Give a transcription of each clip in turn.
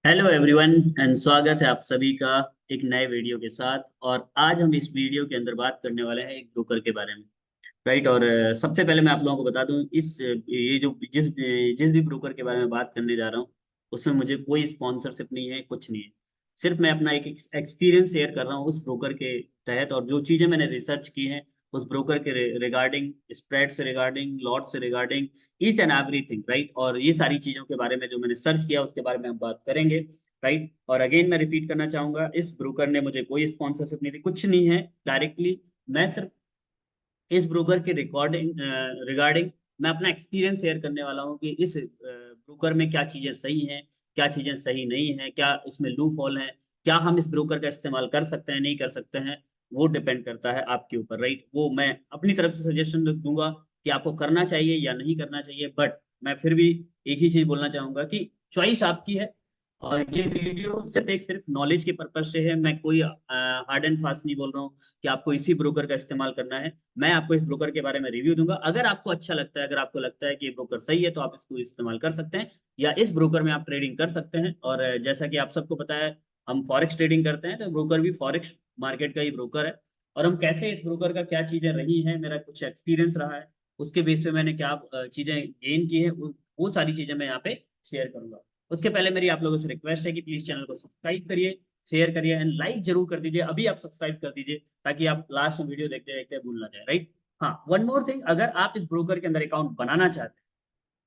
Hello everyone and स्वागत है आप सभी का एक नए वीडियो के साथ। और आज हम इस वीडियो के अंदर बात करने वाले हैं एक ब्रोकर के बारे में। राइट। और सबसे पहले मैं आप लोगों को बता दूं ये जो जिस भी ब्रोकर के बारे में बात करने जा रहा हूं उसमें मुझे कोई स्पॉन्सरशिप नहीं है, कुछ नहीं है। सिर्फ मैं अपना एक एक्सपीरियंस शेयर कर रहा हूँ उस ब्रोकर के तहत, और जो चीजें मैंने रिसर्च की हैं उस ब्रोकर के रिगार्डिंग, स्प्रेड से रिगार्डिंग, लॉट से regarding, each and everything. Right. और ये सारी चीजों के बारे में जो मैंने सर्च किया उसके बारे में हम बात करेंगे। राइट। और अगेन मैं रिपीट करना चाहूंगा, इस ब्रोकर ने मुझे कोई स्पॉन्सरशिप नहीं दी, कुछ नहीं है। डायरेक्टली मैं सिर्फ इस ब्रोकर के रिकॉर्डिंग रिगार्डिंग मैं अपना एक्सपीरियंस शेयर करने वाला हूँ कि इस ब्रोकर में क्या चीजें सही हैं, क्या चीजें सही नहीं हैं, क्या इसमें लूप होल है, क्या हम इस ब्रोकर का इस्तेमाल कर सकते हैं, नहीं कर सकते हैं। वो डिपेंड करता है आपके ऊपर। राइट। वो मैं अपनी तरफ से सजेशन दूंगा कि आपको करना चाहिए या नहीं करना चाहिए, बट मैं फिर भी एक ही चीज बोलना चाहूंगा कि चॉइस आपकी है। और ये वीडियो सिर्फ नॉलेज के पर्पज से है। मैं कोई हार्ड एंड फास्ट नहीं बोल रहा हूँ कि आपको इसी ब्रोकर का इस्तेमाल करना है। मैं आपको इस ब्रोकर के बारे में रिव्यू दूंगा। अगर आपको अच्छा लगता है, अगर आपको लगता है कि ये ब्रोकर सही है, तो आप इसको इस्तेमाल कर सकते हैं या इस ब्रोकर में आप ट्रेडिंग कर सकते हैं। और जैसा कि आप सबको पता है, हम फॉरेक्स ट्रेडिंग करते हैं, तो ब्रोकर भी फॉरेक्स मार्केट का ही ब्रोकर है। और हम कैसे इस ब्रोकर का क्या चीजें रही हैं, मेरा कुछ एक्सपीरियंस रहा है, उसके बेस पे मैंने क्या चीजें गेन की है, वो सारी चीजें मैं यहाँ पे शेयर करूंगा। उसके पहले मेरी आप लोगों से रिक्वेस्ट है कि प्लीज चैनल को सब्सक्राइब करिए, शेयर करिए एंड लाइक जरूर कर दीजिए। अभी आप सब्सक्राइब कर दीजिए ताकि आप लास्ट में वीडियो देखते देखते भूल ना जाए। राइट। हाँ, वन मोर थिंग, अगर आप इस ब्रोकर के अंदर अकाउंट बनाना चाहते हैं,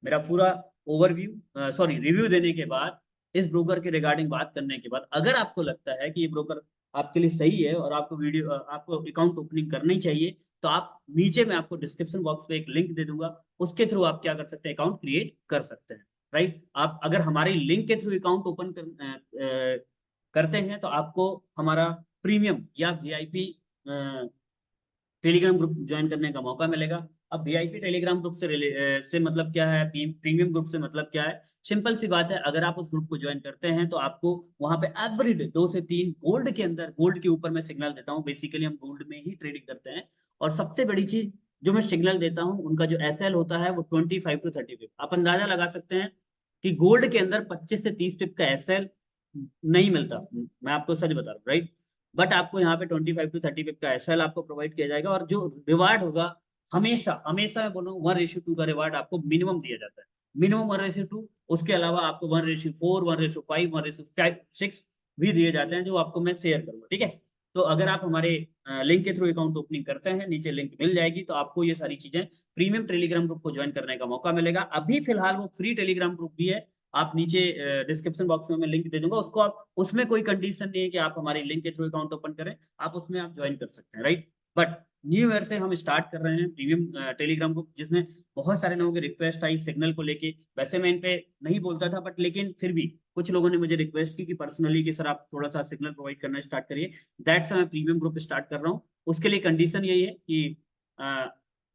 मेरा पूरा ओवरव्यू सॉरी रिव्यू देने के बाद, इस ब्रोकर के रिगार्डिंग बात करने के बाद, अगर आपको लगता है कि ये ब्रोकर आपके लिए सही है और आपको अकाउंट ओपनिंग करनी चाहिए, तो आप नीचे मैं आपको डिस्क्रिप्शन बॉक्स में एक लिंक दे दूंगा। उसके थ्रू आप क्या कर सकते हैं, अकाउंट क्रिएट कर सकते हैं। राइट। आप अगर हमारे लिंक के थ्रू अकाउंट ओपन करते हैं तो आपको हमारा प्रीमियम या वीआईपी टेलीग्राम ग्रुप ज्वाइन करने का मौका मिलेगा। अब वीआईपी टेलीग्राम ग्रुप से मतलब क्या है, प्रीमियम ग्रुप से मतलब क्या है, सिंपल सी बात है। अगर आप उस ग्रुप को ज्वाइन करते हैं तो आपको वहां पे एवरीडे 2 से 3 गोल्ड के अंदर, गोल्ड के ऊपर मैं सिग्नल देता हूँ। बेसिकली हम गोल्ड में ही ट्रेडिंग करते हैं। और सबसे बड़ी चीज जो मैं सिग्नल देता हूँ, उनका जो एसएल होता है वो 25 to 30 पिप। आप अंदाजा लगा सकते हैं कि गोल्ड के अंदर 25 से 30 पिप का एसएल नहीं मिलता। मैं आपको सच बता रहा हूँ। राइट। बट आपको यहाँ पे 25 to 30 पिप का एसएल आपको प्रोवाइड किया जाएगा, और जो रिवार्ड होगा, हमेशा हमेशा मैं बोलूँ 1:2 का रिवार्ड आपको मिनिमम दिया जाता है। मिनिमम 1:2। उसके अलावा आपको 1:4, 1:5, 1:6 भी दिए जाते हैं, जो आपको मैं शेयर करूंगा। ठीक है। तो अगर आप हमारे लिंक के थ्रू अकाउंट ओपनिंग करते हैं, नीचे लिंक मिल जाएगी, तो आपको ये सारी चीजें प्रीमियम टेलीग्राम ग्रुप को ज्वाइन करने का मौका मिलेगा। अभी फिलहाल वो फ्री टेलीग्राम ग्रुप भी है। आप नीचे डिस्क्रिप्शन बॉक्स में मैं लिंक दे दूंगा उसको। आप उसमें कोई कंडीशन नहीं है कि आप हमारी लिंक के थ्रू अकाउंट ओपन करें, आप उसमें आप ज्वाइन कर सकते हैं। राइट। बट न्यू ईयर से हम स्टार्ट कर रहे हैं प्रीमियम टेलीग्राम ग्रुप, जिसमें बहुत सारे लोगों की रिक्वेस्ट आई सिग्नल को लेके। वैसे मैं इन पे नहीं बोलता था, बट लेकिन फिर भी कुछ लोगों ने मुझे रिक्वेस्ट की कि पर्सनली कि सर आप थोड़ा सा सिग्नल प्रोवाइड करना स्टार्ट करिए। दैट्स मैं प्रीमियम ग्रुप स्टार्ट कर रहा हूँ। उसके लिए कंडीशन यही है कि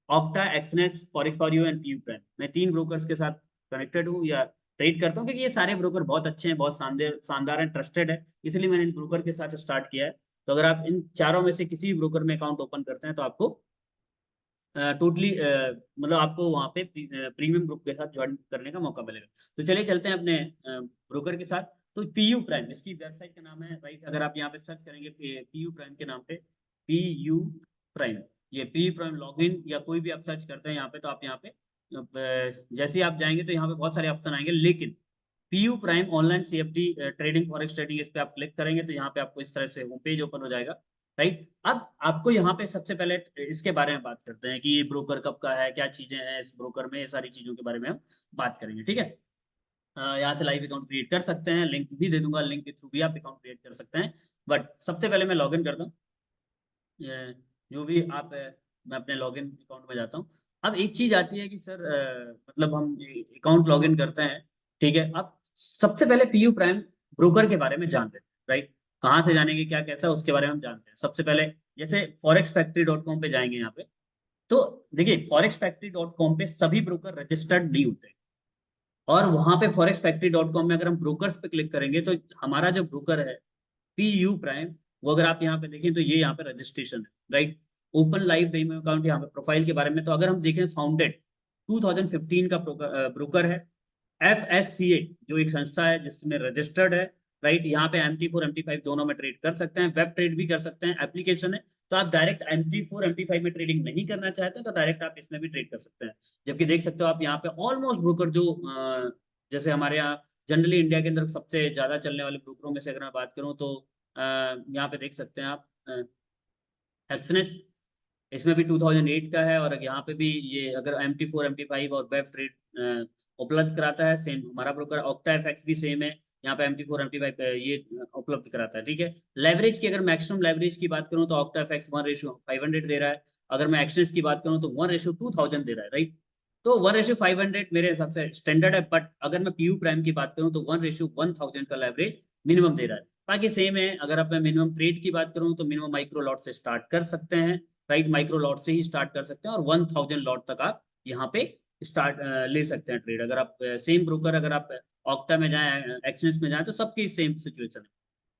Octa, Exness, forex for you and PU Prime, मैं 3 ब्रोकर्स के साथ कनेक्टेड हूँ या ट्रेड करता हूँ, क्योंकि ये सारे ब्रोकर बहुत अच्छे हैं, बहुत शानदार शानदार एंड ट्रस्टेड है। इसलिए मैंने इन ब्रोकर के साथ स्टार्ट किया है। तो अगर आप इन चारों में से किसी भी ब्रोकर में अकाउंट ओपन करते हैं तो आपको टोटली मतलब आपको वहाँ पे प्रीमियम ग्रुप के साथ ज्वाइन करने का मौका मिलेगा। तो चलिए चलते हैं अपने ब्रोकर के साथ। तो पीयू प्राइम इसकी वेबसाइट का नाम है। राइट। अगर आप यहाँ पे सर्च करेंगे पीयू प्राइम के नाम पे, पीयू प्राइम, ये पीयू प्राइम लॉगिन या कोई भी आप सर्च करते हैं यहाँ पे, तो आप यहाँ पे जैसे ही आप जाएंगे तो यहाँ पे बहुत सारे ऑप्शन आएंगे, लेकिन PU Prime online CFD trading, forex trading, इस पे आप क्लिक करेंगे तो यहाँ पे आपको इस तरह से होम पेज ओपन हो जाएगा। राइट। अब आपको यहाँ पे सबसे पहले इसके बारे में बात करते हैं कि ये ब्रोकर कब का है, क्या चीजें हैं इस ब्रोकर में, ये सारी चीजों के बारे में हम बात करेंगे। ठीक है। यहाँ से लाइव अकाउंट क्रिएट कर सकते हैं, लिंक भी दे दूंगा, लिंक के थ्रू भी आप अकाउंट क्रिएट कर सकते हैं। बट सबसे पहले मैं लॉगिन करता हूँ। जो भी आप मैं अपने लॉगिन अकाउंट में जाता हूँ। अब एक चीज आती है कि सर मतलब हम अकाउंट लॉगिन करते हैं, ठीक है। अब सबसे पहले पीयू प्राइम ब्रोकर के बारे में जान लेते हैं। राइट। कहाँ से जानेंगे, क्या कैसा, उसके बारे में हम जानते हैं। सबसे पहले जैसे फॉरेक्सफैक्ट्री.com पे जाएंगे यहाँ पे, तो देखिए फॉरेक्सफैक्ट्री.com पे सभी ब्रोकर रजिस्टर्ड नहीं होते। और वहां पे फॉरेक्सफैक्ट्री.com में अगर हम ब्रोकर्स पे क्लिक करेंगे तो हमारा जो ब्रोकर है पीयू प्राइम, वो अगर आप यहाँ पे देखें तो ये यहाँ पे रजिस्ट्रेशन है। Right. Open live demo account यहाँ पे, प्रोफाइल के बारे में तो अगर हम देखें, फाउंडेड 2015 का ब्रोकर है। FSCA जो एक संस्था है जिसमें रजिस्टर्ड है, राइट। यहाँ पे MT4 MT5 दोनों में ट्रेड कर सकते हैं, वेब ट्रेड भी कर सकते हैं, एप्लीकेशन है। तो आप डायरेक्ट MT4 MT5 में ट्रेडिंग नहीं करना चाहते तो डायरेक्ट आप इसमें भी ट्रेड कर सकते हैं। जबकि देख सकते हो आप यहाँ पे ऑलमोस्ट ब्रोकर जो जैसे हमारे यहाँ जनरली इंडिया के अंदर सबसे ज्यादा चलने वाले ब्रोकरों में से अगर मैं बात करूँ तो यहाँ पे देख सकते हैं आप एक्सनेस, इसमें भी 2008 का है। और यहाँ पे भी ये अगर MT4 MT5 और वेब ट्रेड उपलब्ध कराता है, सेम हमारा ब्रोकर ऑक्टा एफएक्स भी सेम है, यहाँ पे MT4 MT5 ये उपलब्ध कराता है, ठीक है। लेवरेज की अगर मैक्सिमम लेवरेज की बात करूँ तो ऑक्टा एफएक्स 1:500 दे रहा है। अगर मैं एक्शंस की बात करूँ तो 1:2000 दे रहा है, राइट। तो 1:500 मेरे हिसाब से स्टैंडर्ड है, बट अगर मैं पीयू प्राइम की बात करूँ तो 1:1000 का लेवरेज मिनिमम दे रहा है। बाकी सेम है। अगर आप मैं मिनिमम ट्रेड की बात करूँ तो मिनिमम माइक्रो लॉट से स्टार्ट कर सकते हैं, राइट। माइक्रो लॉट से ही स्टार्ट कर सकते हैं और 1000 लॉट तक आप यहाँ पे स्टार्ट ले सकते हैं ट्रेड। अगर आप सेम ब्रोकर अगर आप ऑक्टा में जाएं, एक्सचेंज में जाएं, तो सबकी सेम सिचुएशन है।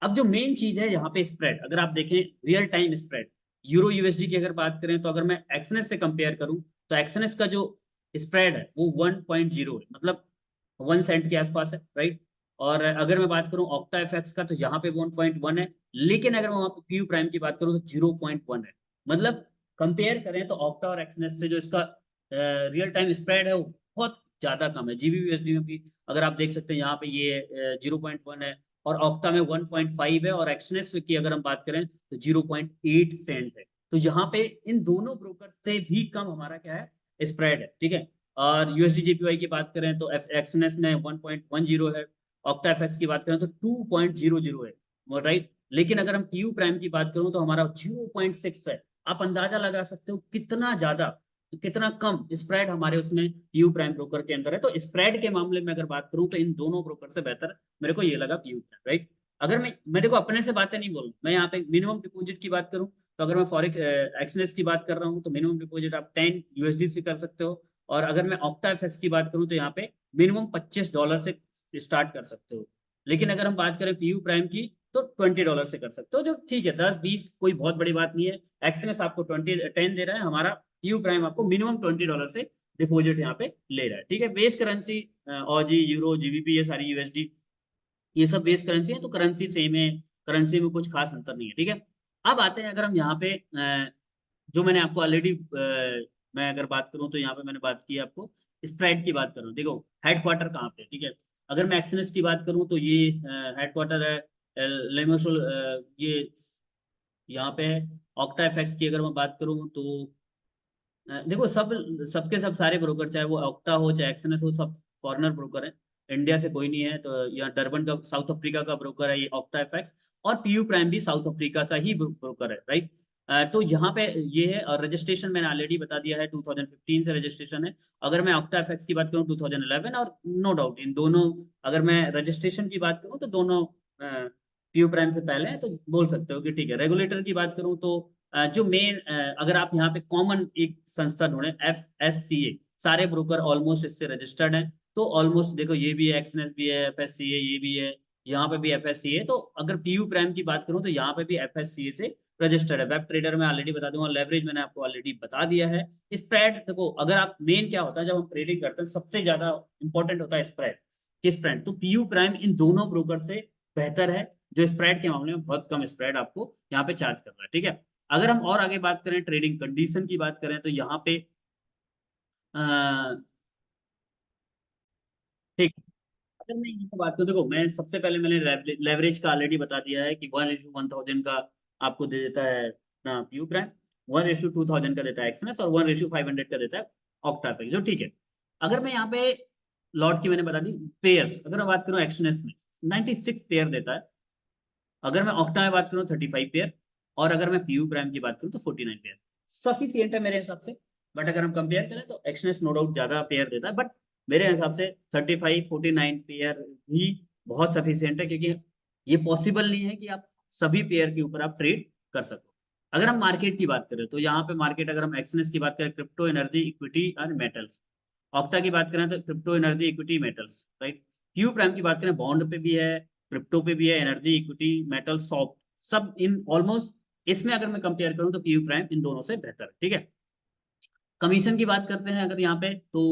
अब जो मेन चीज है यहाँ पे स्प्रेड, अगर आप देखें real time spread euro USD की अगर बात करें तो अगर मैं एक्सनेस से कंपेयर करूं तो एक्सनेस का जो स्प्रेड है वो 1.0 है, मतलब 1 सेंट के आसपास है, राइट। और अगर मैं बात करूं ऑक्टा एफएक्स का तो यहाँ पे 1.1 है, लेकिन अगर मैं वहां पे पीयू प्राइम की बात करूं तो 0.1 है। मतलब कंपेयर करें तो ऑक्टा और एक्सनेस से जो इसका रियल टाइम स्प्रेड है वो बहुत ज्यादा कम है। जीबीयूएसडी में भी अगर आप देख सकते हैं यहाँ पे ये 0.1 है और ऑक्टा में 1.5 है, और एक्सनेस की अगर हम बात करें तो 0.8 सेंट है। तो यहाँ पे इन दोनों ब्रोकर से भी कम हमारा क्या है, स्प्रेड है, ठीक है। और यूएसडी जेपीवाई की बात करें तो एक्सनेस में 1.10 है, ऑक्टा एफएक्स की बात करें तो 2.00 है, राइट। लेकिन अगर हम पीयू प्राइम की बात करूं तो हमारा 0.6 है। आप अंदाजा लगा सकते हो कितना ज्यादा, कितना कम स्प्रेड हमारे उसमें पीयू प्राइम ब्रोकर के अंदर है। तो स्प्रेड के मामले में अगर बात करूं तो इन दोनों ब्रोकर से बेहतर मेरे को ये लगा पीयू प्राइम, राइट। अगर मैं देखो अपने से बातें नहीं बोल, मैं यहाँ पे मिनिमम डिपॉजिट की बात करूं तो अगर मैं फॉरेक्स एक्सनेस की बात कर रहा हूँ तो मिनिमम डिपॉजिट आप 10 USD से कर सकते हो। और अगर मैं ऑक्टा एफएक्स की बात करूं तो यहाँ पे मिनिमम $25 से स्टार्ट कर सकते हो। लेकिन अगर हम बात करें पीयू प्राइम की तो $20 से कर सकते हो, जो ठीक है, 10-20 कोई बहुत बड़ी बात नहीं है। एक्सनेस आपको 10 दे रहा है, हमारा पीयू प्राइम आपको मिनिमम $20 से डिपॉजिट यहाँ पे ले रहा है, ठीक है। Base currency Aussie euro GBP ये सारी यूएसडी ये सब बेस करेंसी है, तो करेंसी सेम है, करेंसी में कुछ खास अंतर नहीं है, ठीक है। अब आते हैं अगर हम यहाँ पे जो मैंने आपको ऑलरेडी मैं अगर बात करूं तो यहाँ पे मैंने बात की आपको स्प्रेड की बात कर रहा हूँ। देखो हेडक्वार्टर कहाँ पे, ठीक है। अगर मैं एक्सनेस की बात करूं तो ये हेडक्वार्टर है लेमोसोल, ये यहाँ पे है। ऑक्टा एफएक्स की अगर मैं बात करूं तो देखो सबके सब सारे ब्रोकर, चाहे वो ऑक्टा हो चाहे एक्सनेस हो, सब फॉरेनर ब्रोकर है, इंडिया से कोई नहीं है। तो यहाँ डरबन का साउथ अफ्रीका का ब्रोकर है ये ऑक्टा एफएक्स, और पीयू प्राइम भी साउथ अफ्रीका का ही ब्रोकर है, राइट। तो यहाँ पे ये है। और रजिस्ट्रेशन मैंने ऑलरेडी बता दिया है, 2015 से रजिस्ट्रेशन है। अगर मैं ऑक्टा एफएक्स की बात करूँ 2011, और नो डाउट इन दोनों, अगर मैं रजिस्ट्रेशन की बात करूँ तो दोनों पीयू प्राइम से पहले हैं, तो बोल सकते हो कि ठीक है। रेगुलेटर की बात करूँ तो जो मेन अगर आप यहाँ पे कॉमन एक संस्था ढूंढे FSCA, सारे ब्रोकर ऑलमोस्ट इससे रजिस्टर्ड हैं। तो ऑलमोस्ट देखो ये भी है, एक्सनेस भी है, FSCA ये भी है, यहाँ पे भी FSCA है। तो अगर पीयू प्राइम की बात करूँ तो यहाँ पे भी FSCA से रजिस्टर्ड है। वेब ट्रेडर में ऑलरेडी बता दूंगा, लेवरेज मैंने आपको ऑलरेडी बता दिया है। स्प्रेड देखो, अगर आप मेन क्या होता है जब हम ट्रेडिंग करते हैं सबसे ज्यादा इंपॉर्टेंट होता है स्प्रेड। किस स्प्रेड, तो पीयू प्राइम इन दोनों ब्रोकर से बेहतर है, जो स्प्रेड के मामले में बहुत कम स्प्रेड आपको यहाँ पे चार्ज कर रहा है, ठीक है। अगर हम और आगे बात करें, ट्रेडिंग कंडीशन की बात करें तो यहाँ पे अ, ठीक, अगर मैं यहाँ पे बात करूँ, देखो मैं सबसे पहले मैंने लेवरेज का ऑलरेडी बता दिया है कि 1:1000 का आपको दे देता है ना पीयू प्राइम, 1:2000 का देता है एक्सनेस, और 1:500 का देता है ऑक्टा पे, जो ठीक है। अगर मैं यहाँ पे लॉट की मैंने बता दी पेयर्स, अगर मैं बात करूँ एक्सनेस में 96 पेयर देता है, अगर मैं ऑक्टा में बात करूँ 35 पेयर, और अगर मैं पीयू प्राइम की बात करूँ तो 49 पेयर सफिशियंट है मेरे हिसाब से। बट अगर हम कंपेयर करें तो एक्सनेस नो डाउट ज्यादा पेयर देता है, बट मेरे हिसाब से 35-49 पेयर भी बहुत सफिशियंट है, क्योंकि ये पॉसिबल नहीं है कि आप सभी पेयर के ऊपर आप ट्रेड कर सको। अगर हम मार्केट की बात करें तो यहाँ पे मार्केट, अगर हम एक्सनेस की बात करें crypto energy equity and metals, octa की बात करें तो crypto energy equity metals, right. Q prime की बात करें बॉन्ड पे भी है, क्रिप्टो पे भी है, एनर्जी इक्विटी मेटल सॉफ्ट, सब इन ऑलमोस्ट, इसमें अगर मैं कंपेयर करूं तो पीयू प्राइम इन दोनों से बेहतर है, ठीक है। कमीशन की बात करते हैं अगर यहाँ पे तो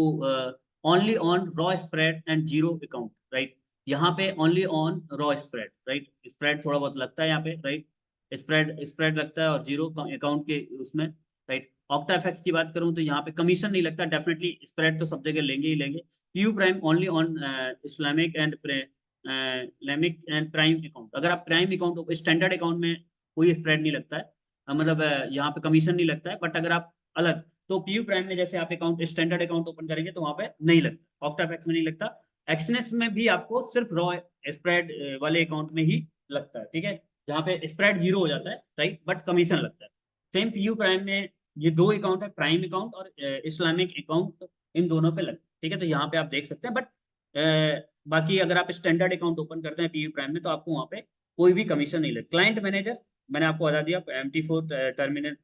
only on raw spread and zero account, right. यहाँ पे only on raw spread, right. Spread थोड़ा बहुत लगता है यहाँ पे, राइट। स्प्रेड स्प्रेड लगता है और जीरो अकाउंट के उसमें, राइट। ऑक्टा एफएक्स की बात करूं तो यहाँ पे कमीशन नहीं लगता, डेफिनेटली स्प्रेड तो सब जगह लेंगे ही लेंगे। PU Prime only on Islamic and Islamic and prime account. अगर आप प्राइम अकाउंट, स्टैंडर्ड अकाउंट में कोई स्प्रेड नहीं लगता है, मतलब यहाँ पे कमीशन नहीं लगता है। बट अगर आप अलग, तो पीयू प्राइम में जैसे आप अकाउंट स्टैंडर्ड अकाउंट ओपन करेंगे तो वहां पे नहीं लगता, ऑक्टा एफएक्स में नहीं लगता। एक्सनेस में भी आपको सिर्फ रॉ स्प्रेड वाले अकाउंट में ही लगता है, ठीक है, जहाँ पे स्प्रेड जीरो हो जाता है, राइट, बट कमीशन लगता है। सेम पीयू प्राइम में ये दो अकाउंट है, प्राइम अकाउंट और इस्लामिक अकाउंट, इन दोनों पे लगता है, ठीक है। तो यहाँ पे आप देख सकते हैं। बट बाकी अगर आप स्टैंडर्ड अकाउंट ओपन करते हैं पीयू प्राइम में तो आपको वहाँ पे कोई भी कमीशन नहीं लगता। क्लाइंट मैनेजर मैंने आपको बता दिया, MT4 terminal,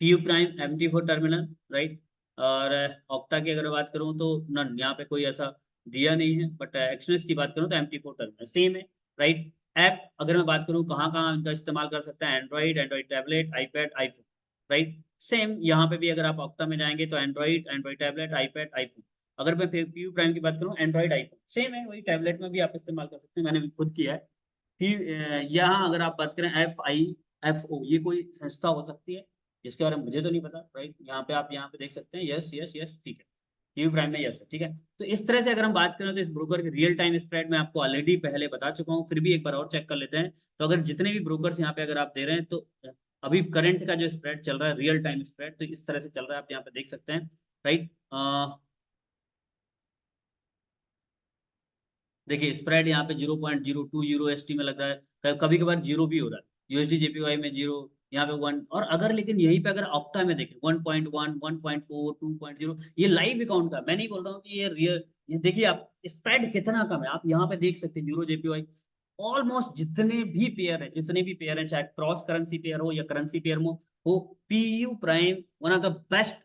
PU Prime MT4 terminal, right. और ऑक्टा की अगर बात करूँ तो नन, यहाँ पे कोई ऐसा दिया नहीं है। बट एक्सनेस की बात करूँ तो MT4 टर्मिनल सेम है, राइट। ऐप अगर मैं बात करूँ कहाँ कहाँ इनका इस्तेमाल कर सकते हैं, Android, Android tablet, iPad, iPhone, right. Same यहाँ पे भी अगर आप ऑक्टा में जाएंगे तो Android, Android tablet, iPad, iPhone. अगर मैं पीयू प्राइम की बात करूँ, एंड्रॉइड, आईफोन, सेम है वही, टैबलेट में भी आप इस्तेमाल कर सकते हैं, मैंने भी खुद किया है। फिर यहाँ अगर आप बात करें FIFO, ये कोई संस्था हो सकती है, इसके बारे में मुझे तो नहीं पता, राइट। यहाँ पे आप यहाँ पे देख सकते हैं, यस यस यस, ठीक है, पीयू प्राइम में यस है, ठीक है। तो इस तरह से अगर हम बात करें तो इस ब्रोकर के रियल टाइम स्प्रेड मैं आपको ऑलरेडी पहले बता चुका हूँ, फिर भी एक बार और चेक कर लेते हैं। तो अगर जितने भी ब्रोकर्स यहाँ पे अगर आप दे रहे हैं तो अभी करंट का जो स्प्रेड चल रहा है, रियल टाइम स्प्रेड, तो इस तरह से चल रहा है, आप यहाँ पे देख सकते हैं, राइट। देखिए स्प्रेड यहाँ पे 0.02 यूरो एसटी में लग रहा है, कभी कभार जीरो भी हो रहा है, यूएसडी जेपीवाई में जीरो, यहाँ पे वन। और अगर लेकिन यहीं पे अगर ऑक्टा में देखें 1.1, 1.4, 2.0, ये लाइव अकाउंट का, मैं नहीं बोल रहा हूँ कि ये रियल। ये देखिए आप स्प्रेड कितना कम है, आप यहाँ पे देख सकते हैं यूरो जेपीवाई। ऑलमोस्ट जितने भी पेयर हैं, चाहे क्रॉस करेंसी पेयर हो या करेंसी पेयर हो, PU Prime one of the best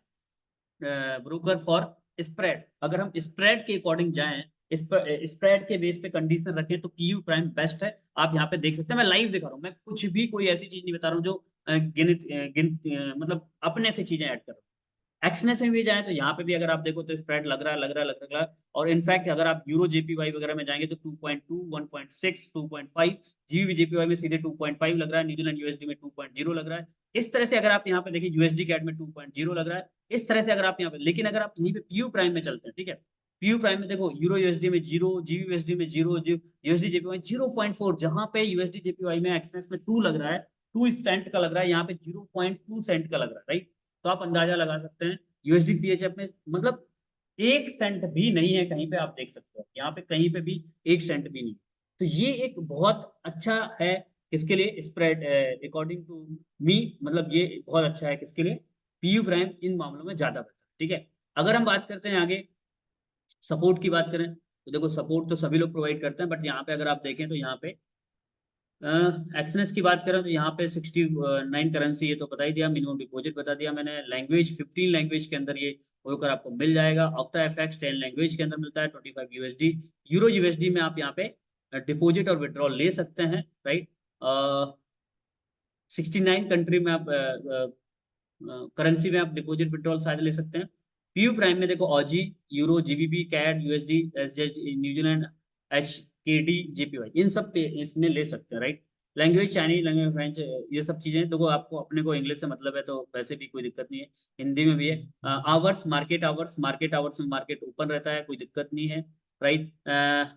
broker for spread. अगर हम स्प्रेड के अकॉर्डिंग जाएं, स्प्रेड के बेस पे कंडीशन रखें तो पीयू प्राइम बेस्ट है। आप यहाँ पे देख सकते हैं, मैं लाइव दिखा रहा हूँ, मैं कुछ भी कोई ऐसी चीज नहीं बता रहा हूँ जो मतलब अपने से चीजें ऐड कर रहा हूँ। एक्सनेस में भी जाए तो यहाँ पे भी अगर आप देखो तो स्प्रेड लग रहा है, लग रहा है, लग रहा है। और इनफैक्ट अगर आप यूरो जेपीवाई वगैरह में जाएंगे तो 2.2, 1.6, 2.5, जीबी जेपीवाई में सीधे 2.5 लग रहा है, न्यूजीलैंड यूएसडी में 2.0 लग रहा है। इस तरह से अगर आप यहाँ पे देखिए यूएसडी कैड में 2.0 लग रहा है, इस तरह से अगर आप यहाँ पे, लेकिन अगर आप यहीं पे पीयू प्राइम में चलते हैं, ठीक है, पीयू प्राइम में देखो यूरो यूएसडी में जीरो, जीबी यूएसडी में जीरो, यूएसडी जेपीवाई 0.4, जहां पे यूएसडी जेपीवाई में एक्सनेस में 2 लग रहा है, 2 सेंट का लग रहा है, यहाँ पे 0.2 सेंट का लग रहा है, राइट। तो आप अंदाजा लगा सकते हैं यूएसडी सीएचएफ में, मतलब 1 सेंट भी नहीं है कहीं पे, आप देख सकते हो यहाँ पे कहीं पे भी 1 सेंट भी नहीं। तो ये एक बहुत अच्छा है किसके लिए, स्प्रेड, अकॉर्डिंग टू मी, मतलब ये बहुत अच्छा है किसके लिए, पीयू प्राइम इन मामलों में ज्यादा बेहतर, ठीक है। अगर हम बात करते हैं आगे, सपोर्ट की बात करें तो देखो सपोर्ट तो सभी लोग प्रोवाइड करते हैं, बट यहाँ पे अगर आप देखें तो यहाँ पे एक्सनेस की बात करें तो यहाँ पे 69 करेंसी, ये तो बता ही दिया, मिनिमम डिपॉजिट बता दिया मैंने, लैंग्वेज 15 लैंग्वेज के अंदर ये होकर आपको मिल जाएगा। ऑक्टा एफएक्स 10 लैंग्वेज के अंदर मिलता है, 25 यूएसडी, यूरो यूएसडी में आप यहाँ पे डिपॉजिट और विड्रॉल ले सकते हैं, राइट। 69 कंट्री में आप करेंसी में आप डिपॉजिट विड्रॉल शायद ले सकते हैं। पीयू प्राइम में देखो Aussie, euro, GBP, CAD, USD, SZ, New Zealand, HKD, JPY, इन सब पे इसमें ले सकते हैं, right. Language Chinese, language French, ये सब चीजें देखो, आपको अपने को इंग्लिश से मतलब है तो वैसे भी कोई दिक्कत नहीं है, हिंदी में भी है। आवर्स, मार्केट आवर्स में मार्केट ओपन रहता है, कोई दिक्कत नहीं है, राइट।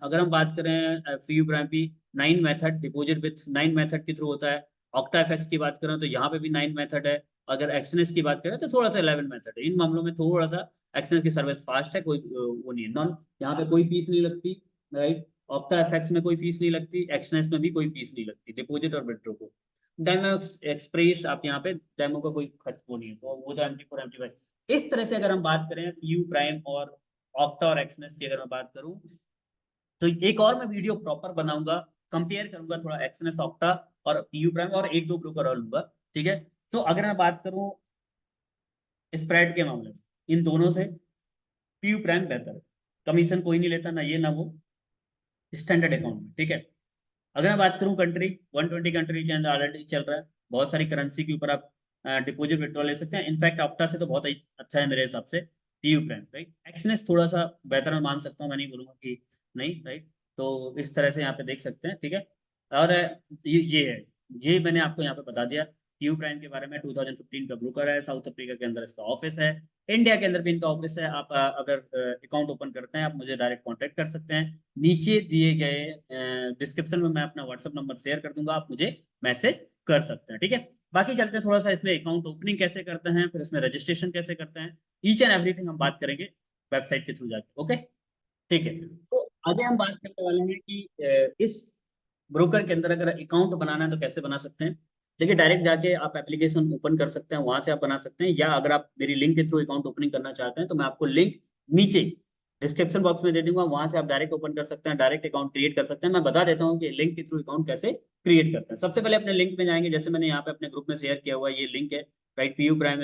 अगर हम बात करें पीयू प्राइम की 9 मेथड डिपॉजिट विथ 9 मेथड के थ्रू होता है। ऑक्टा एफएक्स की बात करें तो यहाँ पे भी 9 मेथड है। अगर एक्सनेस की बात करें तो थोड़ा सा 11 मेथड है, इन मामलों में थोड़ा सा एक्सनेस की सर्विस फास्ट है, कोई वो नहीं है, नॉन, यहाँ पे कोई फीस नहीं लगती, राइट। ऑप्टा एफएक्स में कोई फीस नहीं लगती, एक्सनेस में भी कोई फीस नहीं लगती डिपॉजिट और विड्रॉ को। डेमो एक्सप्रेस आप यहाँ पे डेमो का कोई खर्च वो नहीं है, तो वो तो MT4 MT5। इस तरह से अगर हम बात करें यू प्राइम और ऑक्टा और एक्सनेस की अगर मैं बात करूं तो एक और मैं वीडियो प्रॉपर बनाऊंगा, कंपेयर करूंगा थोड़ा एक्सनेस, ऑक्टा और पीयू प्राइम, और एक दो ब्रोकर और लूंगा, ठीक है। तो अगर मैं बात करूं स्प्रेड के मामले में, इन दोनों से पीयू प्राइम बेहतर है, कमीशन कोई नहीं लेता, ना ये ना वो, स्टैंडर्ड अकाउंट में, ठीक है। अगर मैं बात करूं कंट्री, 120 कंट्री के अंदर ऑलरेडी चल रहा है, बहुत सारी करेंसी के ऊपर आप डिपॉजिट विड्रॉल ले सकते हैं। इनफैक्ट ऑप्टा से तो बहुत ही अच्छा है मेरे हिसाब से। PU prime, right. एक्सनेस थोड़ा सा बेहतर मैं मान सकता हूँ, मैं नहीं बोलूंगा कि नहीं, राइट। तो इस तरह से यहाँ पे देख सकते हैं, ठीक है। और ये है, ये मैंने आपको यहाँ पे बता दिया पीयू प्राइम के बारे में। 2015 का ब्रोकर है, साउथ अफ्रीका के अंदर इसका ऑफिस है, इंडिया के अंदर भी इनका ऑफिस है। आप अगर अकाउंट ओपन करते हैं, आप मुझे डायरेक्ट कांटेक्ट कर सकते हैं। नीचे दिए गए डिस्क्रिप्शन में मैं अपना व्हाट्सअप नंबर शेयर कर दूंगा, आप मुझे मैसेज कर सकते हैं, ठीक है। बाकी चलते हैं थोड़ा सा इसमें अकाउंट ओपनिंग कैसे करते हैं, फिर इसमें रजिस्ट्रेशन कैसे करते हैं, ईच एंड एवरीथिंग हम बात करेंगे वेबसाइट के थ्रू जाके, ओके। ठीक है, तो आगे हम बात करने वाले हैं कि इस ब्रोकर के अंदर अगर अकाउंट बनाना है तो कैसे बना सकते हैं। देखिए, डायरेक्ट जाके आप एप्लीकेशन ओपन कर सकते हैं, वहां से आप बना सकते हैं, या अगर आप मेरी लिंक के थ्रू अकाउंट ओपनिंग करना चाहते हैं तो मैं आपको लिंक नीचे डिस्क्रिप्शन बॉक्स में दे दूंगा, वहां से आप डायरेक्ट ओपन कर सकते हैं, डायरेक्ट अकाउंट क्रिएट कर सकते हैं। मैं बता देता हूँ कि लिंक के थ्रू अकाउंट कैसे क्रिएट करते हैं। सबसे पहले अपने लिंक में जाएंगे, जैसे मैंने यहाँ पे अपने ग्रुप में शेयर किया हुआ ये लिंक है, right, PU Prime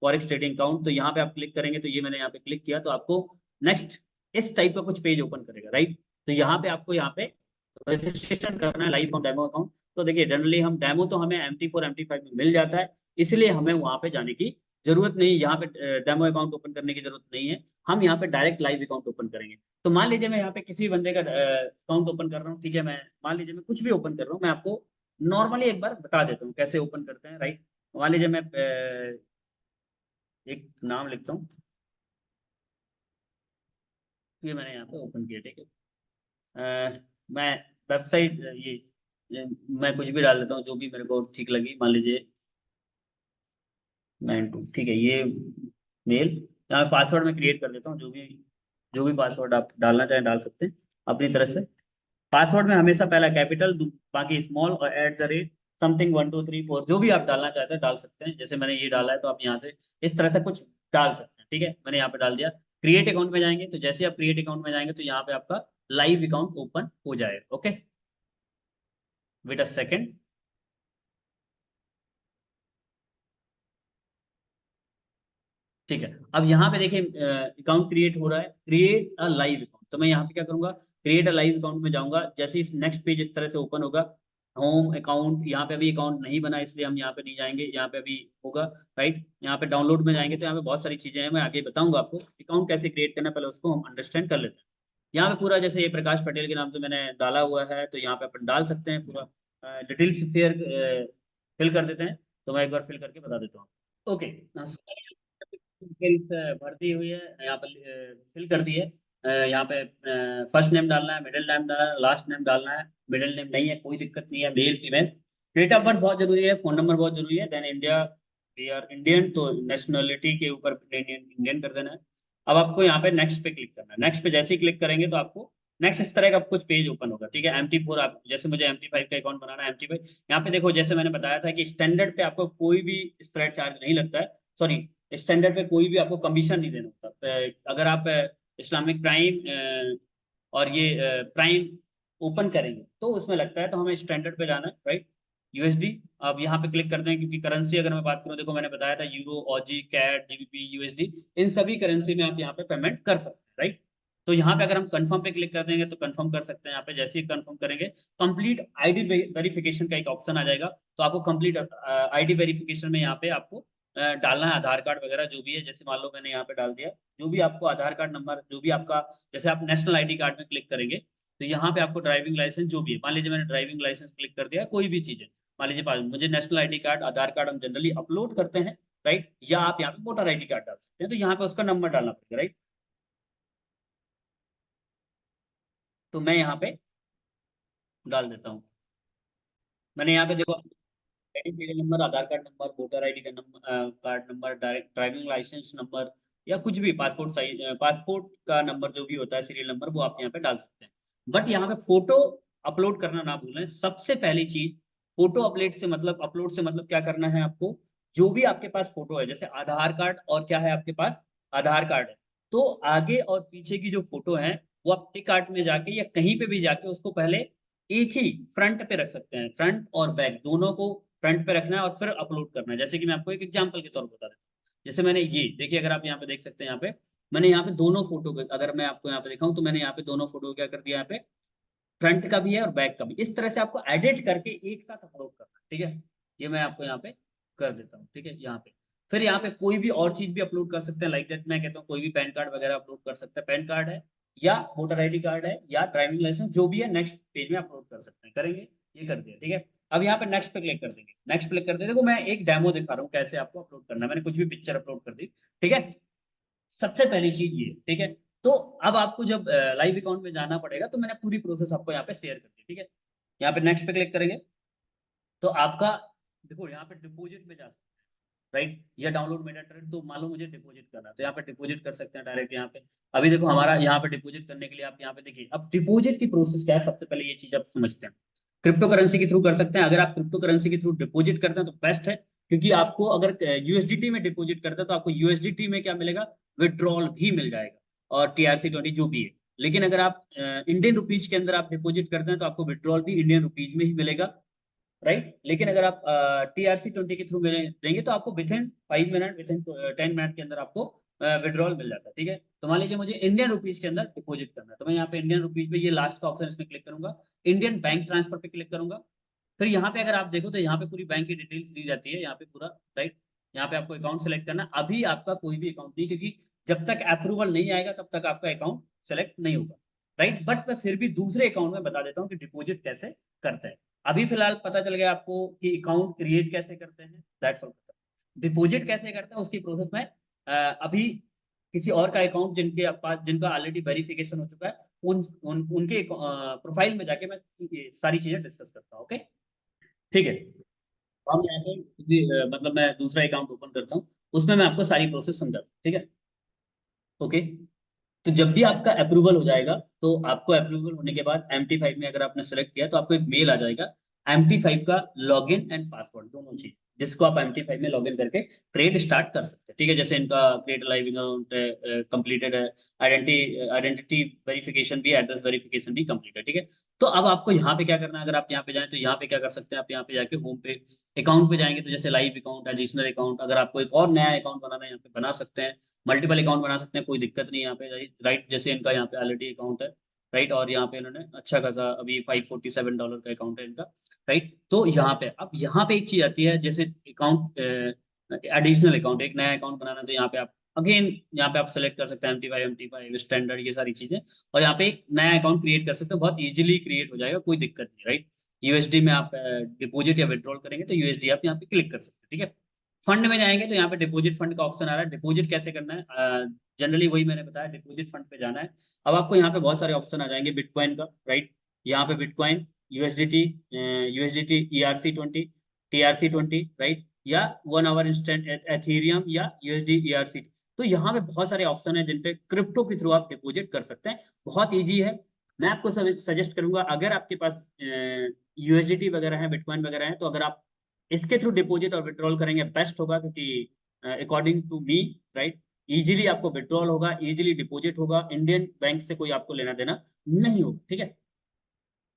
forex trading account. तो यहाँ पे आप क्लिक करेंगे, तो ये मैंने यहाँ पे क्लिक किया तो आपको नेक्स्ट इस टाइप का कुछ पेज ओपन करेगा, राइट। तो यहाँ पे आपको यहाँ पे रजिस्ट्रेशन करना है लाइव ऑन डेमो अकाउंट। तो देखिए, जनरली हम डेमो तो हमें MT4 MT5 में मिल जाता है, इसलिए हमें वहां पे जाने की जरूरत नहीं, यहाँ पे डेमो अकाउंट ओपन करने की जरूरत नहीं है। हम यहाँ पे डायरेक्ट लाइव अकाउंट ओपन करेंगे। तो मान लीजिए मैं यहाँ पे किसी बंदे का अकाउंट ओपन कर रहा हूँ, ठीक है। मैं मान लीजिए मैं कुछ भी ओपन कर रहा हूँ, मैं आपको नॉर्मली एक बार बता देता हूँ कैसे ओपन करते हैं, राइट। मान लीजिए मैं एक नाम लिखता हूँ, ये मैंने यहाँ पे ओपन किया, ठीक है। मैं वेबसाइट मैं कुछ भी डाल देता हूँ जो भी मेरे को ठीक लगी, मान लीजिए 92, ठीक है। ये मेल, यहाँ पासवर्ड मैं क्रिएट कर देता हूँ, जो भी पासवर्ड आप डालना चाहें डाल सकते हैं अपनी तरफ से। पासवर्ड में हमेशा पहला कैपिटल, बाकी स्मॉल और @ समथिंग 1 2 3 4 जो भी आप डालना चाहते हैं डाल सकते हैं। जैसे मैंने ये डाला है तो आप यहाँ से इस तरह से कुछ डाल सकते हैं, ठीक है। मैंने यहाँ पे डाल दिया। क्रिएट अकाउंट में जाएंगे, तो जैसे आप क्रिएट अकाउंट में जाएंगे तो यहाँ पे आपका लाइव अकाउंट ओपन हो जाएगा, ओके। Wait a second. ठीक है, अब यहाँ पे देखिए अकाउंट क्रिएट हो रहा है, क्रिएट अ लाइव अकाउंट। तो मैं यहाँ पे क्या करूंगा, क्रिएट अ लाइव अकाउंट में जाऊंगा। जैसे इस नेक्स्ट पेज इस तरह से ओपन होगा, होम अकाउंट, यहाँ पे अभी अकाउंट नहीं बना इसलिए हम यहाँ पे नहीं जाएंगे, यहाँ पे अभी होगा, राइट। यहाँ पे डाउनलोड में जाएंगे तो यहाँ पे बहुत सारी चीजें हैं, मैं आगे बताऊंगा आपको अकाउंट कैसे क्रिएट करना, पहले उसको हम अंडरस्टैंड कर लेते हैं। यहाँ पे पूरा जैसे ये प्रकाश पटेल के नाम से मैंने डाला हुआ है, तो यहाँ पे अपन डाल सकते हैं पूरा डिटेल्स फेयर फिल कर देते हैं। तो मैं एक बार फिल करके बता देता हूँ, ओके। डिटेल्स भर दी हुई है, यहाँ पे फिल कर दी है। यहाँ पे फर्स्ट नेम डालना है, मिडिल नेम डालना है, लास्ट नेम डालना है। मिडिल नेम नहीं है, कोई दिक्कत नहीं है, male female. Date of birth बहुत जरूरी है, फोन नंबर बहुत जरूरी है। Then India, we are Indian, तो नेशनलिटी के ऊपर इंडियन इंडियन कर देना है। अब आपको यहाँ पे नेक्स्ट पे क्लिक करना है। नेक्स्ट पे जैसे ही क्लिक करेंगे तो आपको नेक्स्ट इस तरह का कुछ पेज ओपन होगा, ठीक है। MT4, आप जैसे मुझे MT5 का अकाउंट बनाना है, MT5 यहाँ पे देखो, जैसे मैंने बताया था कि स्टैंडर्ड पे आपको कोई भी स्प्रेड चार्ज नहीं लगता है, सॉरी, स्टैंडर्ड पे कोई भी आपको कमीशन नहीं देना होता। अगर आप इस्लामिक प्राइम और ये प्राइम ओपन करेंगे तो उसमें लगता है, तो हमें स्टैंडर्ड पे जाना है, राइट। USD, अब यहाँ पे क्लिक करते हैं, क्योंकि करेंसी अगर मैं बात करूँ, देखो मैंने बताया था euro, Aussie, CAD, GBP, USD, इन सभी करेंसी में आप यहाँ पे पेमेंट कर सकते हैं, राइट। तो यहाँ पे अगर हम कंफर्म पे क्लिक कर देंगे तो कंफर्म कर सकते हैं। यहाँ पे जैसे ही कंफर्म करेंगे, कंप्लीट आईडी वेरिफिकेशन का एक ऑप्शन आ जाएगा। तो आपको कंप्लीट आईडी वेरिफिकेशन में यहाँ पे आपको डालना है आधार कार्ड वगैरह जो भी है। जैसे मान लो मैंने यहाँ पे डाल दिया, जो भी आपको आधार कार्ड नंबर, जो भी आपका, जैसे आप नेशनल ID कार्ड में क्लिक करेंगे तो यहाँ पे आपको ड्राइविंग लाइसेंस जो भी है, मान लीजिए मैंने ड्राइविंग लाइसेंस क्लिक कर दिया, कोई भी चीज़ है, मान लीजिए मुझे नेशनल ID कार्ड, आधार कार्ड हम जनरली अपलोड करते हैं, राइट। या आप यहाँ पे वोटर ID कार्ड डाल सकते हैं, तो यहाँ पे उसका नंबर डालना पड़ेगा, राइट। तो मैं यहाँ पे डाल देता हूँ। मैंने यहाँ पे देखो, ID serial number, Aadhaar card number, voter ID का number, card number, direct driving licence number, या कुछ भी पासपोर्ट साइज, पासपोर्ट का नंबर जो भी होता है, सीरियल नंबर, वो आप यहाँ पे डाल सकते हैं। बट यहाँ पे फोटो अपलोड करना ना भूलें। सबसे पहली चीज, फोटो अपलोड से मतलब क्या करना है आपको, जो भी आपके पास फोटो है, जैसे आधार कार्ड और क्या है आपके पास, आधार कार्ड है, तो आगे और पीछे की जो फोटो है वो आप टिक आर्ट में जाके या कहीं पे भी जाके उसको पहले एक ही फ्रंट पे रख सकते हैं। फ्रंट और बैक दोनों को फ्रंट पे रखना है और फिर अपलोड करना है। जैसे कि मैं आपको एक एग्जांपल के तौर पर बता देता हूँ। जैसे मैंने ये देखिए, अगर आप यहाँ पे देख सकते हैं, यहाँ पे मैंने यहाँ पे दोनों फोटो, अगर मैं आपको यहाँ पे दिखाऊं तो मैंने यहाँ पे दोनों फोटो क्या कर दिया, यहाँ पे फ्रंट का भी है और बैक का भी। इस तरह से आपको एडिट करके एक साथ अपलोड करना है, ठीक है। ये मैं आपको यहाँ पे कर देता हूँ, ठीक है, यहाँ पे फिर यहाँ पे कोई भी और चीज भी अपलोड कर सकते हैं, लाइक दैट मैं कहता हूँ कोई भी पैन कार्ड वगैरह अपलोड कर सकते हैं, पैन कार्ड है या वोटर आईडी कार्ड है या ड्राइविंग लाइसेंस, जो भी है नेक्स्ट पेज में अपलोड कर सकते हैं, करेंगे, ये कर दिया, ठीक है। अब यहाँ पे नेक्स्ट पे क्लिक कर देंगे, नेक्स्ट क्लिक कर देंगे। देखो मैं एक डेमो दिखा रहा हूँ कैसे आपको अपलोड करना है, मैंने कुछ भी पिक्चर अपलोड कर दी, ठीक है। सबसे पहली चीज ये, ठीक है। तो अब आपको जब लाइव अकाउंट में जाना पड़ेगा, तो मैंने पूरी प्रोसेस आपको यहाँ पे शेयर कर दी, ठीक है। यहाँ पे नेक्स्ट पे क्लिक करेंगे तो आपका, देखो यहाँ पे डिपॉजिट में जा सकते हैं, राइट, या डाउनलोड मेटा ट्रेड, तो मान लो मुझे डिपॉजिट करना है तो यहाँ पे डिपॉजिट कर सकते हैं डायरेक्ट यहाँ पे। अभी देखो हमारा यहाँ पे डिपॉजिट करने के लिए आप यहाँ पे देखिए, अब डिपॉजिट की प्रोसेस क्या है, सबसे पहले ये चीज आप समझते हैं। क्रिप्टो करेंसी के थ्रू कर सकते हैं, अगर आप क्रिप्टो करेंसी के थ्रू डिपॉजिट करते हैं तो बेस्ट है, क्योंकि आपको अगर यूएसडीटी में डिपॉजिट करते हैं तो आपको यूएसडीटी में क्या मिलेगा, विड्रॉल भी मिल जाएगा, और TRC20 जो भी है। लेकिन अगर आप इंडियन रुपीज के अंदर आप डिपॉजिट करते हैं तो आपको विड्रॉल भी इंडियन रुपीज में ही मिलेगा, राइट। लेकिन अगर आप TRC20 के थ्रू देंगे तो आपको with in 5 minute, with in 10 minute के अंदर आपको विड्रॉल मिल जाता है, ठीक है। तो मान लीजिए मुझे इंडियन रुपीज के अंदर डिपॉजिट करना है, तो मैं यहाँ पे इंडियन रुपीज में, ये लास्ट का ऑप्शन इसमें क्लिक करूंगा, इंडियन बैंक ट्रांसफर पे क्लिक करूंगा। फिर यहाँ पे अगर आप देखो तो यहाँ पे पूरी बैंक की डिटेल्स दी जाती है यहाँ पे पूरा, राइट। यहाँ पे आपको अकाउंट सेलेक्ट करना है, अभी आपका कोई भी अकाउंट नहीं, क्योंकि जब तक अप्रूवल नहीं आएगा तब तक आपका अकाउंट सेलेक्ट नहीं होगा, राइट। बट मैं फिर भी दूसरे अकाउंट में बता देता हूँ कि डिपॉजिट कैसे करते हैं। अभी फिलहाल पता चल गया आपको कि अकाउंट क्रिएट कैसे करते हैं, दैट्स ऑल। डिपॉजिट कैसे करते हैं उसकी प्रोसेस में अभी किसी और का अकाउंट जिनके पास, जिनका ऑलरेडी वेरिफिकेशन हो चुका है, उनके प्रोफाइल में जाके मैं ये सारी चीजें डिस्कस करता हूँ, ओके, ठीक है। तो हम यहाँ पे मतलब मैं दूसरा अकाउंट ओपन करता हूँ, उसमें मैं आपको सारी प्रोसेस समझाता हूँ, ठीक है, ओके। तो जब भी आपका अप्रूवल हो जाएगा, तो आपको अप्रूवल होने के बाद MT5 में अगर आपने सेलेक्ट किया तो आपको एक मेल आ जाएगा, MT5 का लॉगिन एंड पासवर्ड दोनों चीज, जिसको आप MT5 में लॉगिन करके ट्रेड स्टार्ट कर सकते हैं, ठीक है। जैसे इनका क्रिएट लाइव अकाउंट कंप्लीटेड है, आइडेंटिटी वेरिफिकेशन भी, एड्रेस वेरिफिकेशन भी कंप्लीट है, ठीक है। तो अब आपको यहाँ पे क्या करना है, अगर आप यहाँ पे जाएं तो यहाँ पे क्या कर सकते हैं, आप यहाँ पे जाके होम पे अकाउंट पे जाएंगे तो जैसे लाइव अकाउंट, एडिशनल अकाउंट, अगर आपको एक और नया अकाउंट बनाना है यहाँ पे बना सकते हैं, मल्टीपल अकाउंट बना सकते हैं, कोई दिक्कत नहीं है यहाँ पे, राइट। जैसे इनका यहाँ पे ऑलरेडी अकाउंट है, राइट, और यहाँ पे इन्होंने अच्छा खासा अभी $547 का अकाउंट है इनका, राइट। तो यहाँ पे अब यहाँ पे एक चीज आती है, जैसे अकाउंट एडिशनल अकाउंट, एक नया अकाउंट बनाना, तो यहाँ पे आप अगेन यहाँ पे आप सेलेक्ट कर सकते हैं MT5 स्टैंडर्ड, ये सारी चीजें, और यहाँ पे एक नया अकाउंट क्रिएट कर सकते हैं, बहुत इजीली क्रिएट हो जाएगा, कोई दिक्कत नहीं, राइट। यूएसडी में आप डिपॉजिट या विड्रॉल करेंगे तो यूएसडी आप यहाँ पे क्लिक कर सकते हैं, ठीक है। फंड में जाएंगे तो यहाँ पे डिपॉजिट फंड का ऑप्शन आ रहा है, डिपॉजिट कैसे करना है, जनरली वही मैंने बताया, डिपॉजिट फंड पे जाना है। अब आपको यहाँ पे बहुत सारे ऑप्शन आ जाएंगे बिटकॉइन का, राइट। यहाँ पे bitcoin, USDT, USDT ERC20, TRC20, right, या 1 आवर इंस्टेंट एथीरियम या USD ERC। तो यहाँ पे बहुत सारे ऑप्शन है जिन पे क्रिप्टो के थ्रू आप डिपॉजिट कर सकते हैं, बहुत ईजी है। मैं आपको सजेस्ट करूंगा, अगर आपके पास USDT वगैरह है, बिटकॉइन वगैरह है, तो अगर आप इसके थ्रू डिपॉजिट और विड्रॉल करेंगे बेस्ट होगा, क्योंकि according to me, right, easily आपको विड्रॉल होगा, इजीली डिपॉजिट होगा, इंडियन बैंक से कोई आपको लेना देना नहीं होगा, ठीक है।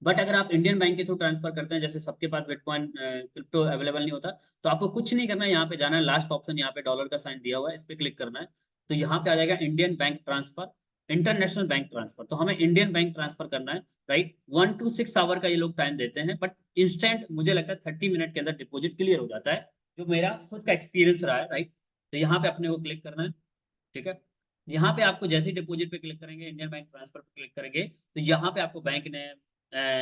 बट अगर आप इंडियन बैंक के थ्रू ट्रांसफर करते हैं, जैसे सबके पास बिटकॉइन क्रिप्टो अवेलेबल नहीं होता, तो आपको कुछ नहीं करना है, यहाँ पे जाना है, लास्ट ऑप्शन यहाँ पे डॉलर का साइन दिया हुआ है, इस पे क्लिक करना है, तो यहाँ पे आ जाएगा Indian bank transfer, international bank transfer, तो हमें इंडियन बैंक ट्रांसफर करना है, राइट। 1 to 6 आवर का ये लोग टाइम देते हैं, बट इंस्टेंट मुझे लगता है 30 मिनट के अंदर डिपॉजिट क्लियर हो जाता है, जो मेरा खुद का एक्सपीरियंस रहा है, राइट। तो यहाँ पे अपने को क्लिक करना है, ठीक है। यहाँ पे आपको जैसे ही डिपॉजिट पे क्लिक करेंगे, इंडियन बैंक ट्रांसफर पे क्लिक करेंगे, तो यहाँ पे आपको bank name,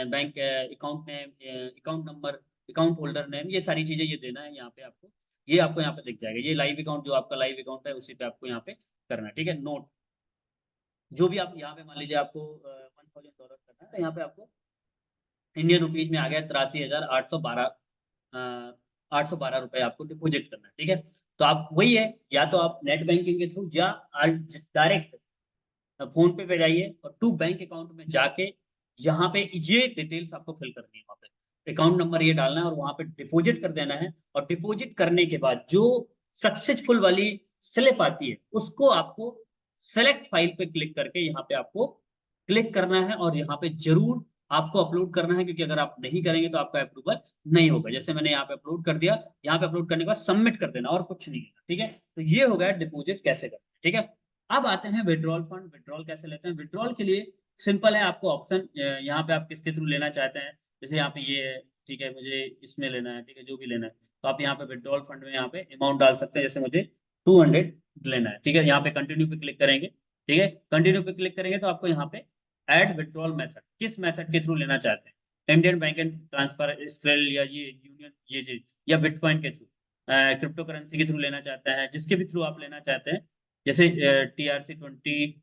bank account name, account number, account holder name, ये सारी चीजें ये देना है यहाँ पे आपको, ये आपको यहाँ पे दिख जाएगा, ये लाइव अकाउंट, जो आपका लाइव अकाउंट है उसी पे आपको यहाँ पे करना है, ठीक है। नोट, जो भी आप यहाँ पे मान लीजिए आपको $1000 करना है, तो यहाँ पे आपको इंडियन रुपीज में आ गया 83,812 रुपए आपको डिपॉजिट करना है, ठीक है। तो आप वही है, या तो आप नेट बैंकिंग के थ्रू या डायरेक्ट फोन पे जाइए और टू बैंक अकाउंट में जाके यहाँ पे ये डिटेल्स आपको फिल करनी है, वहाँ पे अकाउंट नंबर ये डालना है और वहाँ पे डिपॉजिट कर देना है, और डिपॉजिट करने के बाद जो सक्सेसफुल वाली स्लिप आती है उसको आपको सेलेक्ट फाइल पे क्लिक करके यहाँ पे आपको क्लिक करना है, और यहाँ पे जरूर आपको अपलोड करना है, क्योंकि अगर आप नहीं करेंगे तो आपका अप्रूवल नहीं होगा। जैसे मैंने यहाँ पे अपलोड कर दिया, यहाँ पे अपलोड करने के बाद सबमिट कर देना, और कुछ नहीं करना, ठीक है। तो ये हो गया डिपॉजिट कैसे करना है, ठीक है। अब आते हैं विड्रॉल फंड, विड्रॉल कैसे लेते हैं। विड्रॉल के लिए सिंपल है, आपको ऑप्शन यहाँ पे आप किसके थ्रू लेना चाहते हैं, जैसे यहाँ पे ये है, ठीक है, मुझे इसमें लेना है, ठीक है, जो भी लेना है, तो आप यहाँ पे विड्रॉल फंड में यहाँ पे अमाउंट डाल सकते हैं, जैसे मुझे 200 लेना है, ठीक है। यहाँ पे कंटिन्यू पे क्लिक करेंगे, ठीक है। कंटिन्यू पे क्लिक करेंगे तो आपको यहाँ पे ऐड विड्रॉल मेथड, किस मेथड के थ्रू लेना चाहते हैं, इंडियन बैंक एंड ट्रांसफर, स्क्रेल या ये यूनियन या बिटकॉइन के थ्रू, क्रिप्टो करेंसी के थ्रू लेना चाहते हैं, जिसके भी थ्रू आप लेना चाहते हैं, जैसे TRC20,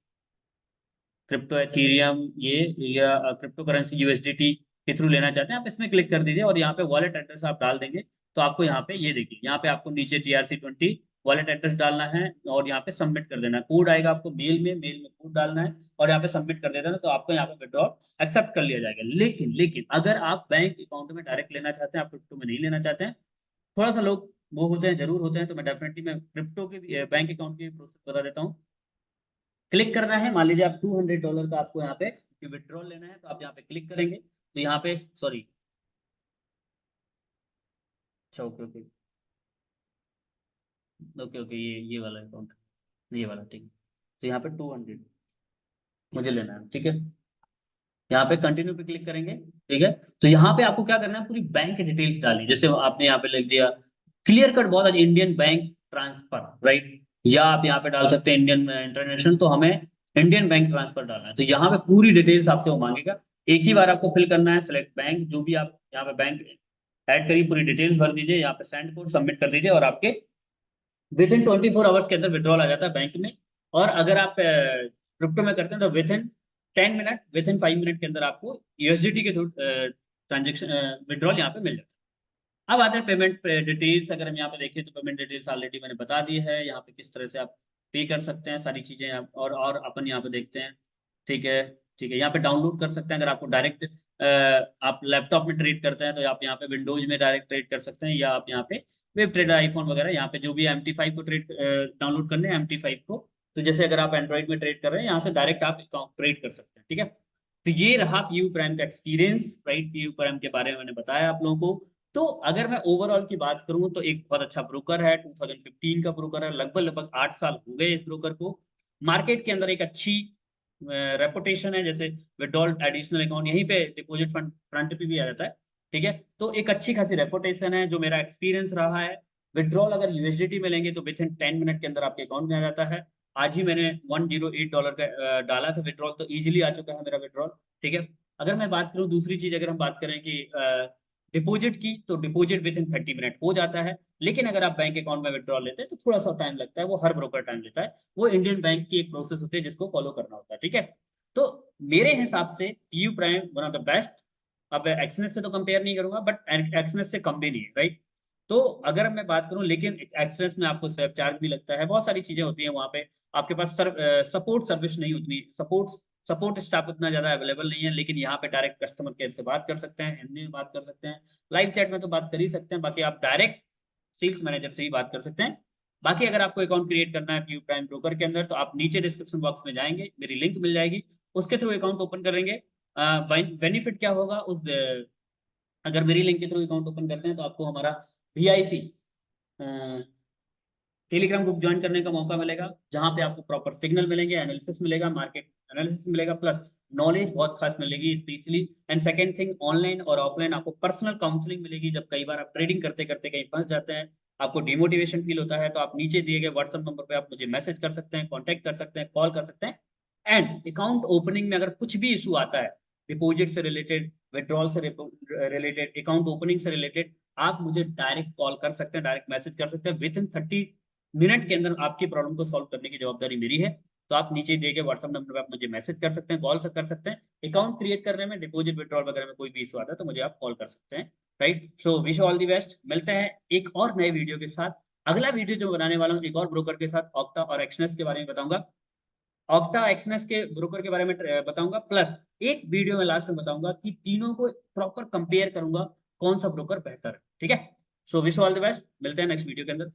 क्रिप्टो एथीरियम ये, या क्रिप्टो करेंसी USDT के थ्रू लेना चाहते हैं, आप इसमें क्लिक कर दीजिए और यहाँ पे वॉलेट एड्रेस आप डाल देंगे। तो आपको यहाँ पे ये देखिए, यहाँ पे आपको नीचे TRC20 वॉलेट एड्रेस डालना है और यहाँ पे सबमिट कर देना है। कोड आएगा आपको मेल में कोड डालना है और यहाँ पे सबमिट कर देना है, तो आपको यहाँ पे विड्रॉल एक्सेप्ट कर लिया जाएगा। लेकिन लेकिन अगर आप बैंक अकाउंट में डायरेक्ट लेना चाहते हैं, आप क्रिप्टो में नहीं लेना चाहते हैं, थोड़ा सा लोग वो होते हैं, जरूर होते हैं, तो मैं डेफिनेटली मैं क्रिप्टो के बैंक अकाउंट की प्रोसेस बता देता हूँ। क्लिक करना है, मान लीजिए आप $200 का आपको यहाँ पे विड्रॉल लेना है, तो आप यहाँ पे क्लिक करेंगे, तो यहाँ पे सॉरी, अच्छा ओके ओके ओके ओके, ये वाला अकाउंट, ये वाला, ठीक है। तो यहाँ पे 200 मुझे लेना है, ठीक है। यहाँ पे कंटिन्यू पे क्लिक करेंगे, ठीक है। तो यहाँ पे आपको क्या करना है, पूरी बैंक डिटेल्स डालनी, जैसे आपने यहाँ पे लिख दिया क्लियर कट बहुत, इंडियन बैंक ट्रांसफर, राइट, या आप यहाँ पे डाल सकते हैं इंडियन इंटरनेशनल, तो हमें इंडियन बैंक ट्रांसफर डालना है। तो यहाँ पे पूरी डिटेल्स आपसे वो मांगेगा, एक ही बार आपको फिल करना है, सेलेक्ट बैंक, जो भी आप यहाँ पे बैंक ऐड करिए, पूरी डिटेल्स भर दीजिए, यहाँ पे सेंड कोड सबमिट कर दीजिए और आपके विद इन 24 आवर्स के अंदर विड्रॉल आ जाता है बैंक में। और अगर आप क्रिप्टो में करते हैं तो with in 10 minute, with in 5 minute के अंदर आपको USDT के थ्रू ट्रांजेक्शन विड्रॉल यहाँ पे मिल जाता है। अब आते हैं पेमेंट डिटेल्स। अगर हम यहाँ पे देखें तो पेमेंट डिटेल्स ऑलरेडी मैंने बता दी है, यहाँ पे किस तरह से आप पे कर सकते हैं सारी चीजें और अपन यहाँ पे देखते हैं, ठीक है। ठीक है, यहाँ पे डाउनलोड कर सकते हैं, अगर आपको डायरेक्ट आप लैपटॉप में ट्रेड करते हैं तो आप यहाँ पे विंडोज में डायरेक्ट ट्रेड कर सकते हैं, या आप यहाँ पे वेब ट्रेडर आईफोन वगैरह, यहाँ पे जो भी MT5 को ट्रेड डाउनलोड करने हैं MT5 को, तो जैसे अगर आप एंड्रॉइड में ट्रेड कर रहे हैं, यहाँ से डायरेक्ट आप ट्रेड कर सकते हैं, ठीक है। तो ये रहा पीयू प्राइम का एक्सपीरियंस, राइट। पीयू प्राइम के बारे में मैंने बताया आप लोगों को। तो अगर मैं ओवरऑल की बात करूं तो एक बहुत अच्छा ब्रोकर है, 2015 का ब्रोकर है, लगभग लगभग 8 साल हो गए इस ब्रोकर को। मार्केट के अंदर एक अच्छी रेपुटेशन है, जैसे विड्रॉल एडिशनल अकाउंट यहीं पे डिपॉजिट फंड फ्रंट पे भी आ जाता है, ठीक है। तो एक अच्छी खासी रेपुटेशन है, जो मेरा एक्सपीरियंस रहा है। विड्रॉल अगर USDT में लेंगे तो विद इन 10 मिनट के अंदर आपके अकाउंट में आ जाता है। आज ही मैंने $108 का डाला था विड्रॉल, तो इजीली आ चुका है मेरा विड्रॉल, ठीक है। अगर मैं बात करूं दूसरी चीज, अगर हम बात करें कि डिपॉजिट की, तो डिपॉजिट विद इन 30 मिनट हो जाता है। लेकिन अगर आप बैंक अकाउंट में विड्रॉल लेते हैं तो थोड़ा सा टाइम लगता है, वो हर ब्रोकर टाइम लेता है, वो इंडियन बैंक की एक प्रोसेस होती है जिसको फॉलो करना होता है, ठीक है। तो मेरे हिसाब से PU Prime one of the best. अब एक्सनेस से तो कंपेयर नहीं करूंगा, बट एक्सनेस से कम भी नहीं है, राइट। तो अगर मैं बात करूं, लेकिन एक्सनेस में आपको स्वेप चार्ज भी लगता है, बहुत सारी चीजें होती हैं वहां पे, आपके पास सपोर्ट सर्विस नहीं उतनी, सपोर्ट स्टाफ उतना ज्यादा अवेलेबल नहीं है। लेकिन यहाँ पे डायरेक्ट कस्टमर केयर से बात कर सकते हैं, हिंदी में बात कर सकते हैं, लाइव चैट में तो बात कर ही सकते हैं, बाकी आप डायरेक्ट सेल्स मैनेजर से ही बात कर सकते हैं। बाकी अगर आपको अकाउंट क्रिएट करना है पीयू प्राइम ब्रोकर के अंदर, तो आप नीचे डिस्क्रिप्शन बॉक्स में जाएंगे, मेरी लिंक मिल जाएगी, उसके थ्रू अकाउंट ओपन करेंगे। बेनिफिट क्या होगा अगर मेरी लिंक के थ्रू अकाउंट ओपन करते हैं, तो आपको हमारा VIP टेलीग्राम ग्रुप ज्वाइन करने का मौका मिलेगा, जहां पे आपको प्रॉपर सिग्नल मिलेंगे, एनालिसिस मिलेगा, मार्केट एनालिसिस मिलेगा, प्लस नॉलेज बहुत खास मिलेगी specially. And second thing, online और ऑफलाइन आपको पर्सनल काउंसलिंग मिलेगी, जब कई बार आप ट्रेडिंग करते करते कहीं फंस जाते हैं, आपको डिमोटिवेशन फील होता है, तो आप नीचे दिए गए व्हाट्सएप नंबर पे आप मुझे मैसेज कर सकते हैं, कॉन्टेक्ट कर सकते हैं, कॉल कर सकते हैं। एंड अकाउंट ओपनिंग में अगर कुछ भी इशू आता है, डिपॉजिट से रिलेटेड, विड्रॉल से रिलेटेड, अकाउंट ओपनिंग से रिलेटेड, आप मुझे डायरेक्ट कॉल कर सकते हैं, डायरेक्ट मैसेज कर सकते हैं। विद इन 30 मिनट के अंदर आपकी प्रॉब्लम को सॉल्व करने की जवाबदारी मेरी है। तो आप नीचे दिए गए व्हाट्सएप नंबर पे आप मुझे मैसेज कर सकते हैं, कॉल कर सकते हैं। अकाउंट क्रिएट करने में, डिपॉजिट विड्रॉल वगैरह में कोई भी इशू आता है तो मुझे आप कॉल कर सकते हैं, right. So wish all the best. मिलते हैं एक और नए वीडियो के साथ। अगला वीडियो जो बनाने वाला हूँ, एक और ब्रोकर के साथ, ऑक्टा और एक्सनेस के बारे में बताऊंगा। ऑक्टा एक्सनेस के ब्रोकर के बारे में बताऊंगा, प्लस एक वीडियो में लास्ट में बताऊंगा कि तीनों को प्रॉपर कंपेयर करूंगा, कौन सा ब्रोकर बेहतर है, ठीक है। So wish all the best, मिलते हैं नेक्स्ट वीडियो के अंदर।